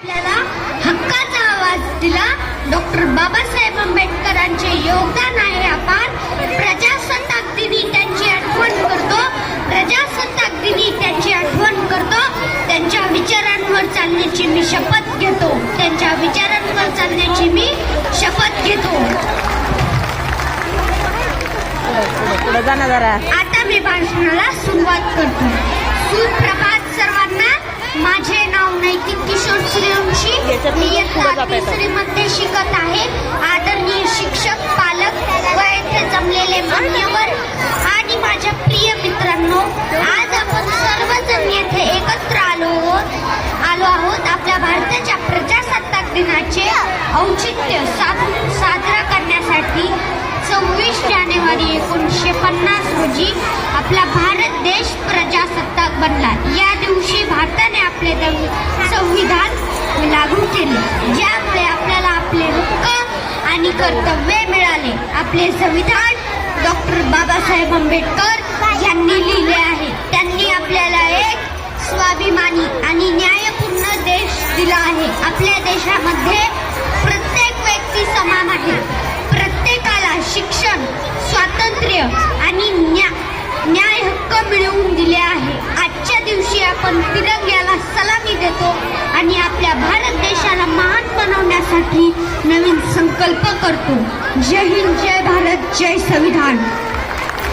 आपल्याला हक्काचा आवाज दिला. डॉक्टर बाबासाहेब आंबेडकरांचे योगदान आहे अपार. प्रजासत्ताक दिनी त्यांची आठवण करतो. प्रजासत्ताक दिनी त्यांची आठवण करतो. त्यांच्या विचारांवर चालण्याची मी शपथ घेतो. त्यांच्या विचारांवर चालण्याची मी शपथ घेतो. आता मी भाषणाला सुरुवात करतो. सुप्रभात सर्वांना. माझे नाव नैतिक किशोर सूर्यवंशी. मी इयत्ता 3री मध्ये शिकत आहे. आदरणीय शिक्षक, पालक व येथे जमलेले मान्यवर आणि माझ्या प्रिय मित्रांनो, आज आपण सर्वजण येथे एकत्र आलो आहोत आपल्या भारताच्या प्रजासत्ताक दिनाचे औचित्य साजरा करण्यासाठी. 26 जानेवारी 1950 रोजी आपला भारत देश प्रजासत्ताक बनला. या दिवशी भारताने आपले संविधान लागू केले, ज्यामुळे आपल्याला आपले हक्क आणि कर्तव्य मिळाले. आपले संविधान डॉक्टर बाबासाहेब आंबेडकर यांनी लिहिले आहे. त्यांनी आपल्याला एक स्वाभिमानी आणि न्यायपूर्ण देश दिला आहे. आपल्या देशामध्ये प्रत्येक व्यक्ती समान आहे. प्रत्येकाला शिक्षण, स्वातंत्र्य आणि न्याय हक्क मिळवून दिले आहे. आजच्या दिवशी आपण तिरंग्याला सलामी देतो आणि आपल्या भारत देशाला महान बनवण्यासाठी नवीन संकल्प करतो. जय हिंद, जय भारत, जय संविधान.